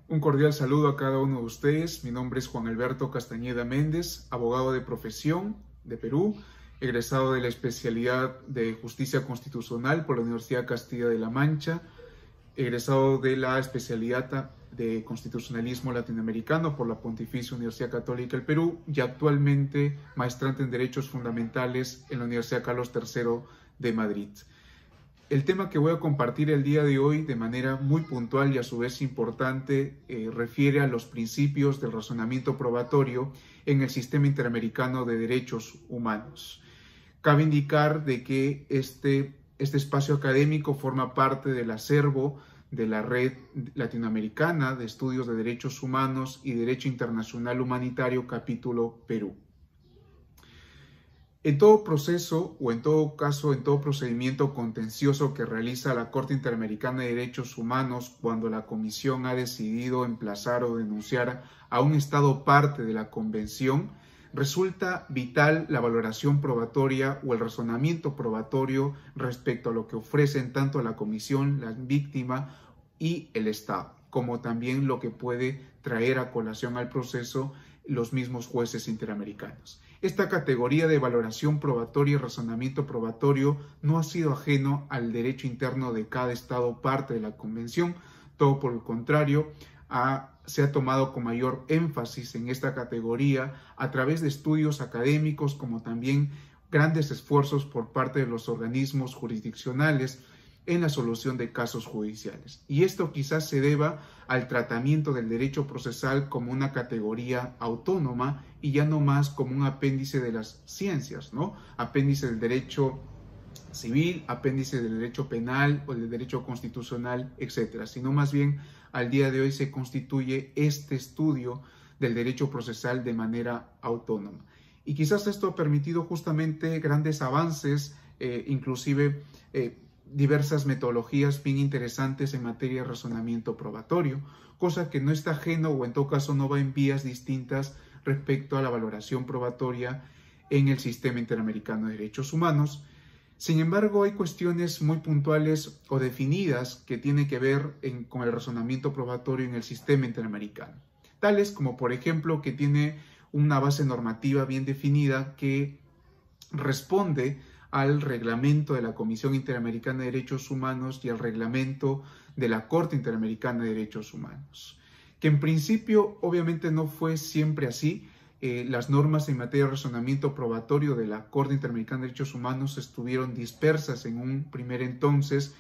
Un cordial saludo a cada uno de ustedes. Mi nombre es Juan Alberto Castañeda Méndez, abogado de profesión de Perú, egresado de la especialidad de Justicia Constitucional por la Universidad Castilla de la Mancha, egresado de la especialidad de Constitucionalismo Latinoamericano por la Pontificia Universidad Católica del Perú y actualmente maestrante en Derechos Fundamentales en la Universidad Carlos III de Madrid. El tema que voy a compartir el día de hoy de manera muy puntual y a su vez importante refiere a los principios del razonamiento probatorio en el sistema interamericano de derechos humanos. Cabe indicar de que este espacio académico forma parte del acervo de la Red Latinoamericana de Estudios de Derechos Humanos y Derecho Internacional Humanitario, capítulo Perú. En todo proceso o en todo caso, en todo procedimiento contencioso que realiza la Corte Interamericana de Derechos Humanos cuando la Comisión ha decidido emplazar o denunciar a un Estado parte de la Convención, resulta vital la valoración probatoria o el razonamiento probatorio respecto a lo que ofrecen tanto la Comisión, la víctima y el Estado, como también lo que puede traer a colación al proceso los mismos jueces interamericanos. Esta categoría de valoración probatoria y razonamiento probatorio no ha sido ajeno al derecho interno de cada Estado parte de la Convención, todo por el contrario, se ha tomado con mayor énfasis en esta categoría a través de estudios académicos como también grandes esfuerzos por parte de los organismos jurisdiccionales en la solución de casos judiciales. Y esto quizás se deba al tratamiento del derecho procesal como una categoría autónoma y ya no más como un apéndice de las ciencias, ¿no? Apéndice del derecho civil, apéndice del derecho penal o del derecho constitucional, etcétera, sino más bien al día de hoy se constituye este estudio del derecho procesal de manera autónoma. Y quizás esto ha permitido justamente grandes avances, inclusive diversas metodologías bien interesantes en materia de razonamiento probatorio, cosa que no está ajeno o en todo caso no va en vías distintas respecto a la valoración probatoria en el sistema interamericano de derechos humanos. Sin embargo, hay cuestiones muy puntuales o definidas que tienen que ver con el razonamiento probatorio en el sistema interamericano, tales como por ejemplo que tiene una base normativa bien definida que responde al reglamento de la Comisión Interamericana de Derechos Humanos y al reglamento de la Corte Interamericana de Derechos Humanos, que en principio obviamente no fue siempre así. Las normas en materia de razonamiento probatorio de la Corte Interamericana de Derechos Humanos estuvieron dispersas en un primer entonces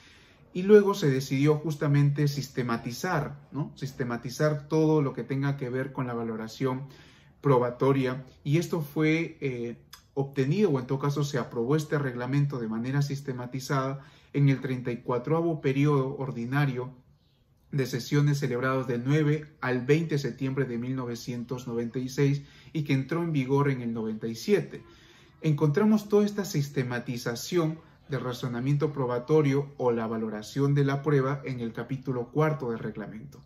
y luego se decidió justamente sistematizar, ¿no? Sistematizar todo lo que tenga que ver con la valoración probatoria, y esto fue obtenido, o en todo caso se aprobó este reglamento de manera sistematizada en el 34º periodo ordinario de sesiones celebradas del 9 al 20 de septiembre de 1996 y que entró en vigor en el 97. Encontramos toda esta sistematización del razonamiento probatorio o la valoración de la prueba en el capítulo 4 del reglamento.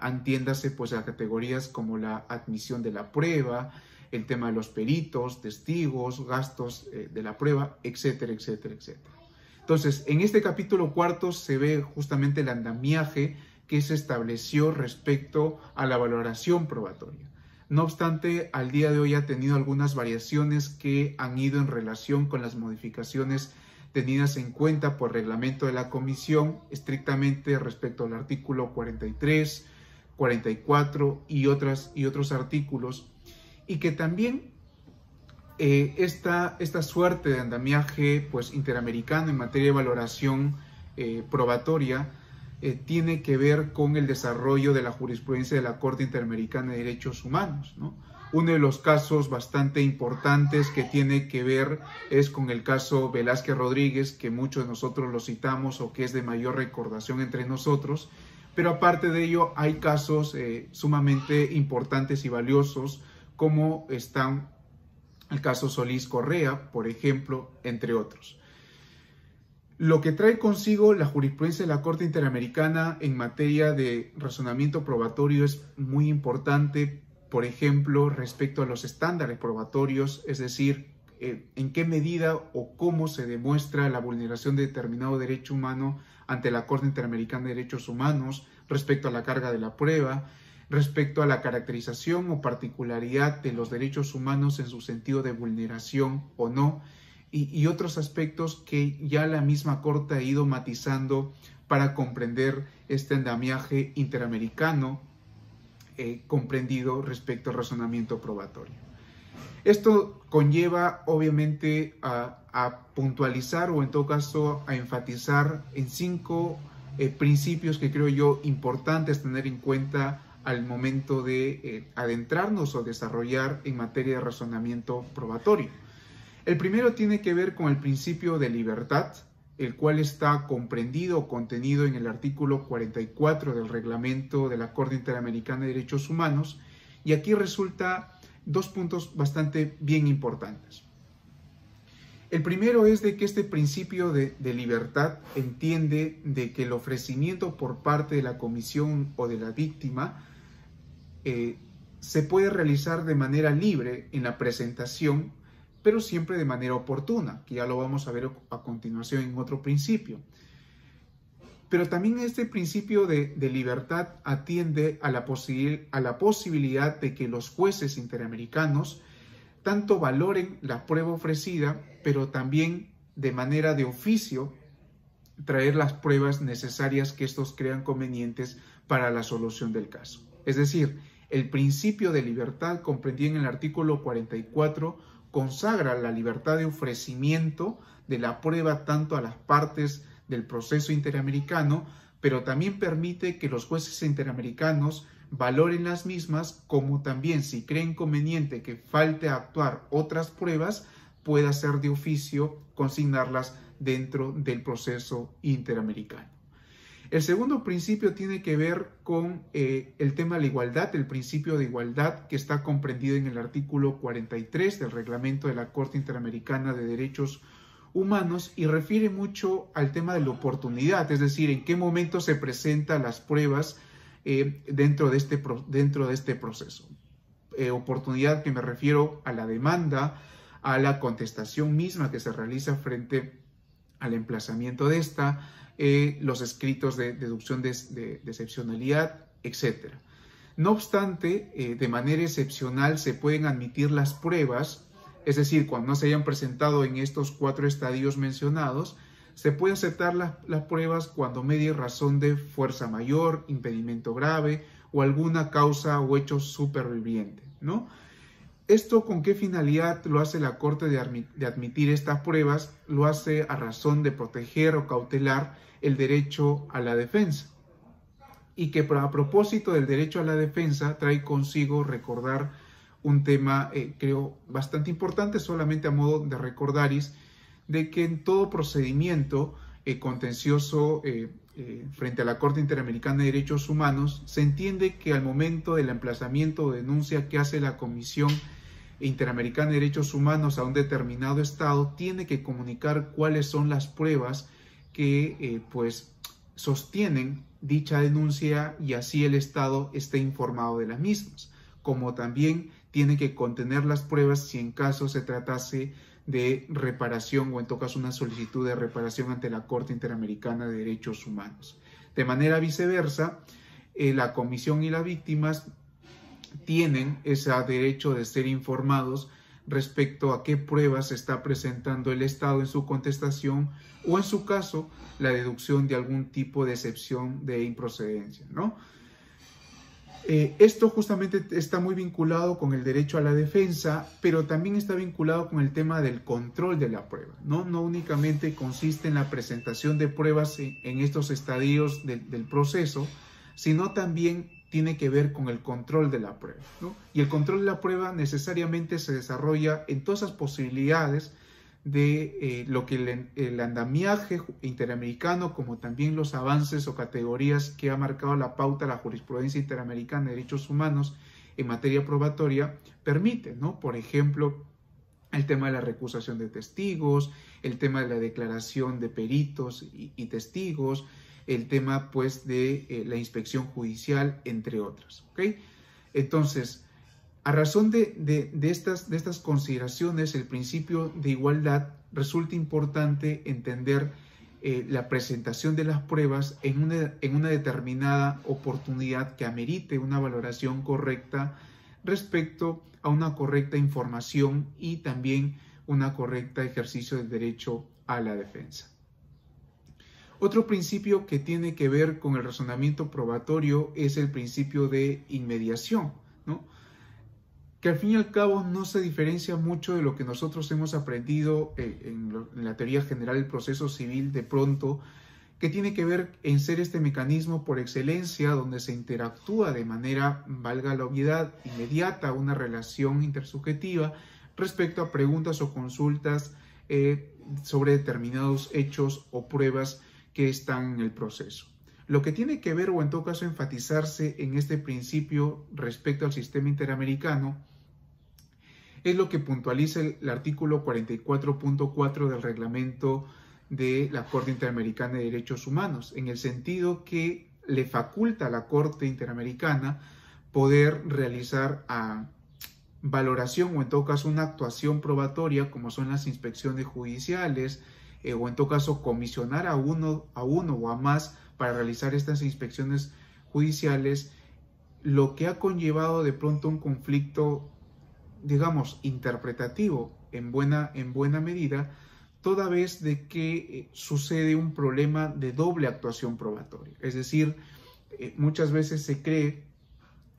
Entiéndase pues a categorías como la admisión de la prueba, el tema de los peritos, testigos, gastos de la prueba, etcétera, etcétera, etcétera. Entonces, en este capítulo 4 se ve justamente el andamiaje que se estableció respecto a la valoración probatoria. No obstante, al día de hoy ha tenido algunas variaciones que han ido en relación con las modificaciones tenidas en cuenta por reglamento de la Comisión, estrictamente respecto al artículo 43, 44 y otros artículos, y que también esta suerte de andamiaje pues, interamericano en materia de valoración probatoria tiene que ver con el desarrollo de la jurisprudencia de la Corte Interamericana de Derechos Humanos, ¿no? Uno de los casos bastante importantes que tiene que ver es con el caso Velázquez Rodríguez, que muchos de nosotros lo citamos o que es de mayor recordación entre nosotros, pero aparte de ello hay casos sumamente importantes y valiosos como están el caso Solís Correa, por ejemplo, entre otros. Lo que trae consigo la jurisprudencia de la Corte Interamericana en materia de razonamiento probatorio es muy importante, por ejemplo, respecto a los estándares probatorios, es decir, en qué medida o cómo se demuestra la vulneración de determinado derecho humano ante la Corte Interamericana de Derechos Humanos, respecto a la carga de la prueba, respecto a la caracterización o particularidad de los derechos humanos en su sentido de vulneración o no, y otros aspectos que ya la misma Corte ha ido matizando para comprender este andamiaje interamericano comprendido respecto al razonamiento probatorio. Esto conlleva obviamente a puntualizar o en todo caso a enfatizar en 5 principios que creo yo importantes tener en cuenta al momento de adentrarnos o desarrollar en materia de razonamiento probatorio. El primero tiene que ver con el principio de libertad, el cual está comprendido o contenido en el artículo 44 del reglamento de la Corte Interamericana de Derechos Humanos, y aquí resulta 2 puntos bastante bien importantes. El primero es de que este principio de libertad entiende de que el ofrecimiento por parte de la comisión o de la víctima se puede realizar de manera libre en la presentación, pero siempre de manera oportuna, que ya lo vamos a ver a continuación en otro principio. Pero también este principio de libertad atiende a la posibilidad de que los jueces interamericanos tanto valoren la prueba ofrecida, pero también de manera de oficio traer las pruebas necesarias que estos crean convenientes para la solución del caso. Es decir, el principio de libertad comprendido en el artículo 44 consagra la libertad de ofrecimiento de la prueba tanto a las partes del proceso interamericano, pero también permite que los jueces interamericanos valoren las mismas, como también, si creen conveniente que falte actuar otras pruebas, pueda ser de oficio consignarlas dentro del proceso interamericano. El segundo principio tiene que ver con el tema de la igualdad, el principio de igualdad que está comprendido en el artículo 43 del reglamento de la Corte Interamericana de Derechos Humanos y refiere mucho al tema de la oportunidad, es decir, en qué momento se presentan las pruebas dentro de este proceso. Oportunidad que me refiero a la demanda, a la contestación misma que se realiza frente al emplazamiento de esta, los escritos de deducción de excepcionalidad, etc. No obstante, de manera excepcional se pueden admitir las pruebas, es decir, cuando no se hayan presentado en estos 4 estadios mencionados, se puede aceptar las pruebas cuando medie razón de fuerza mayor, impedimento grave o alguna causa o hecho superviviente, ¿no? ¿Esto con qué finalidad lo hace la Corte de admitir estas pruebas? Lo hace a razón de proteger o cautelar el derecho a la defensa. Y que a propósito del derecho a la defensa trae consigo recordar un tema, creo, bastante importante, solamente a modo de recordaris, de que en todo procedimiento contencioso frente a la Corte Interamericana de Derechos Humanos, se entiende que al momento del emplazamiento o denuncia que hace la Comisión Interamericana de Derechos Humanos a un determinado Estado, tiene que comunicar cuáles son las pruebas que pues sostienen dicha denuncia y así el Estado esté informado de las mismas, como también tiene que contener las pruebas si en caso se tratase de reparación o en todo caso una solicitud de reparación ante la Corte Interamericana de Derechos Humanos. De manera viceversa, la comisión y las víctimas tienen ese derecho de ser informados respecto a qué pruebas está presentando el Estado en su contestación o en su caso la deducción de algún tipo de excepción de improcedencia, ¿no? Esto justamente está muy vinculado con el derecho a la defensa, pero también está vinculado con el tema del control de la prueba, ¿no? No únicamente consiste en la presentación de pruebas en estos estadios del proceso, sino también tiene que ver con el control de la prueba, ¿no? Y el control de la prueba necesariamente se desarrolla en todas esas posibilidades de lo que el andamiaje interamericano, como también los avances o categorías que ha marcado la pauta la jurisprudencia interamericana de derechos humanos en materia probatoria, permite, ¿no? Por ejemplo, el tema de la recusación de testigos, el tema de la declaración de peritos y testigos, el tema pues de la inspección judicial, entre otras, ¿ok? Entonces, a razón de estas consideraciones, el principio de igualdad resulta importante entender la presentación de las pruebas en una determinada oportunidad que amerite una valoración correcta respecto a una correcta información y también una correcta ejercicio del derecho a la defensa. Otro principio que tiene que ver con el razonamiento probatorio es el principio de inmediación, ¿no? Que al fin y al cabo no se diferencia mucho de lo que nosotros hemos aprendido en la teoría general del proceso civil de pronto, que tiene que ver en ser este mecanismo por excelencia donde se interactúa de manera, valga la obviedad, inmediata una relación intersubjetiva respecto a preguntas o consultas sobre determinados hechos o pruebas que están en el proceso. Lo que tiene que ver, o en todo caso enfatizarse en este principio respecto al sistema interamericano, es lo que puntualiza el artículo 44.4 del reglamento de la Corte Interamericana de Derechos Humanos, en el sentido que le faculta a la Corte Interamericana poder realizar valoración o en todo caso una actuación probatoria, como son las inspecciones judiciales, o en todo caso comisionar a uno o a más para realizar estas inspecciones judiciales, lo que ha conllevado de pronto un conflicto, digamos, interpretativo en buena medida, toda vez de que sucede un problema de doble actuación probatoria. Es decir, muchas veces se cree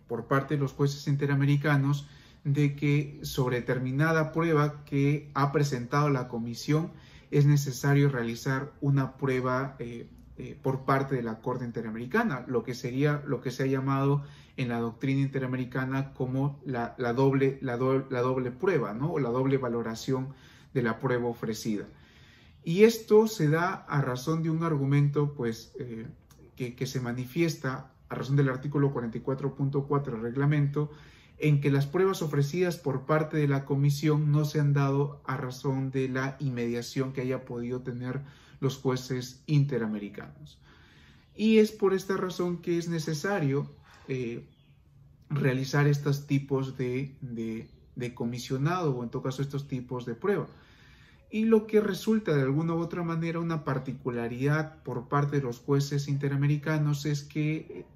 por parte de los jueces interamericanos de que sobre determinada prueba que ha presentado la comisión es necesario realizar una prueba por parte de la Corte Interamericana, lo que se ha llamado en la doctrina interamericana como la doble prueba, ¿no? O la doble valoración de la prueba ofrecida. Y esto se da a razón de un argumento pues, que se manifiesta a razón del artículo 44.4 del reglamento, en que las pruebas ofrecidas por parte de la comisión no se han dado a razón de la inmediación que haya podido tener los jueces interamericanos. Y es por esta razón que es necesario realizar estos tipos de comisionado o en todo caso estos tipos de prueba. Y lo que resulta de alguna u otra manera una particularidad por parte de los jueces interamericanos es que,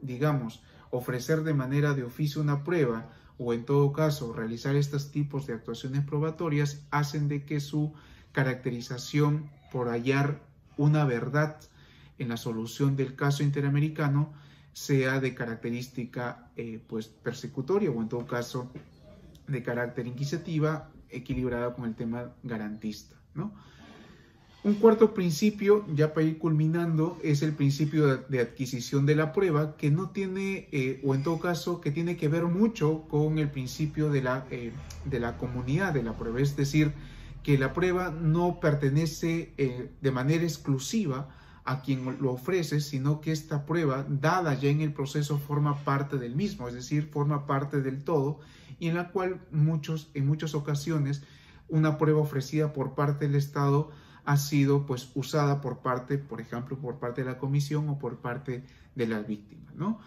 digamos, ofrecer de manera de oficio una prueba o en todo caso realizar estos tipos de actuaciones probatorias hacen de que su caracterización por hallar una verdad en la solución del caso interamericano sea de característica pues persecutoria o en todo caso de carácter inquisitiva, equilibrada con el tema garantista, ¿no? Un cuarto principio, ya para ir culminando, es el principio de adquisición de la prueba, que no tiene, o en todo caso, que tiene que ver mucho con el principio de la comunidad de la prueba. Es decir, que la prueba no pertenece de manera exclusiva a quien lo ofrece, sino que esta prueba, dada ya en el proceso, forma parte del mismo, es decir, forma parte del todo, y en la cual en muchas ocasiones una prueba ofrecida por parte del Estado ha sido pues usada por ejemplo, por parte de la comisión o por parte de las víctimas, ¿no?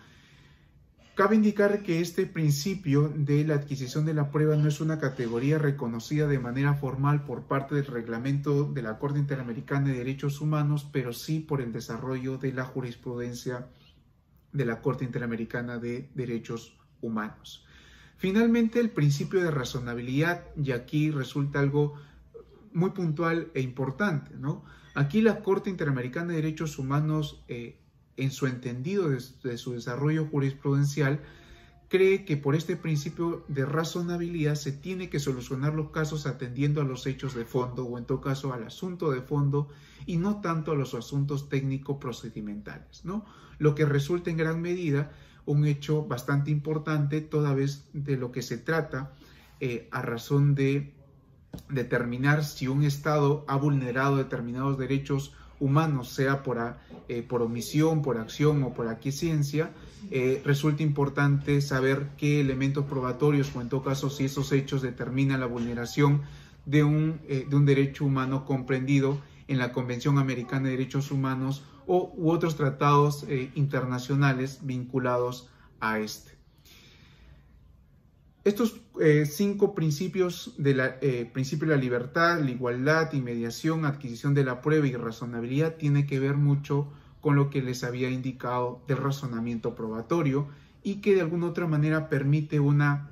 Cabe indicar que este principio de la adquisición de la prueba no es una categoría reconocida de manera formal por parte del reglamento de la Corte Interamericana de Derechos Humanos, pero sí por el desarrollo de la jurisprudencia de la Corte Interamericana de Derechos Humanos. Finalmente, el principio de razonabilidad, y aquí resulta algo muy puntual e importante, ¿no? Aquí la Corte Interamericana de Derechos Humanos, en su entendido de su desarrollo jurisprudencial, cree que por este principio de razonabilidad se tiene que solucionar los casos atendiendo a los hechos de fondo o en todo caso al asunto de fondo y no tanto a los asuntos técnico-procedimentales, ¿no? Lo que resulta en gran medida un hecho bastante importante toda vez de lo que se trata a razón de determinar si un Estado ha vulnerado determinados derechos humanos, sea por omisión, por acción o por aquiescencia. Resulta importante saber qué elementos probatorios o en todo caso si esos hechos determinan la vulneración de un derecho humano comprendido en la Convención Americana de Derechos Humanos u otros tratados internacionales vinculados a este. Estos 5 principios principio de la libertad, la igualdad, inmediación, adquisición de la prueba y razonabilidad tiene que ver mucho con lo que les había indicado del razonamiento probatorio y que de alguna otra manera permite una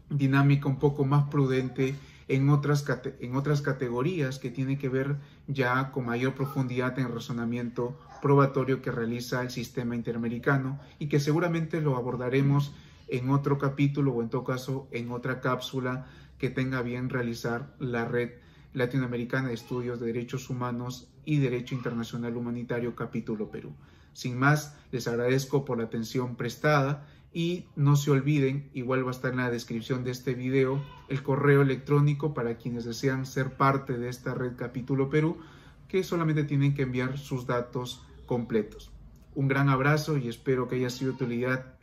dinámica un poco más prudente en otras categorías que tiene que ver ya con mayor profundidad en el razonamiento probatorio que realiza el sistema interamericano y que seguramente lo abordaremos en otro capítulo o en todo caso en otra cápsula que tenga bien realizar la Red Latinoamericana de Estudios de Derechos Humanos y Derecho Internacional Humanitario Capítulo Perú. Sin más, les agradezco por la atención prestada y no se olviden, igual va a estar en la descripción de este video, el correo electrónico para quienes desean ser parte de esta Red Capítulo Perú, que solamente tienen que enviar sus datos completos. Un gran abrazo y espero que haya sido de utilidad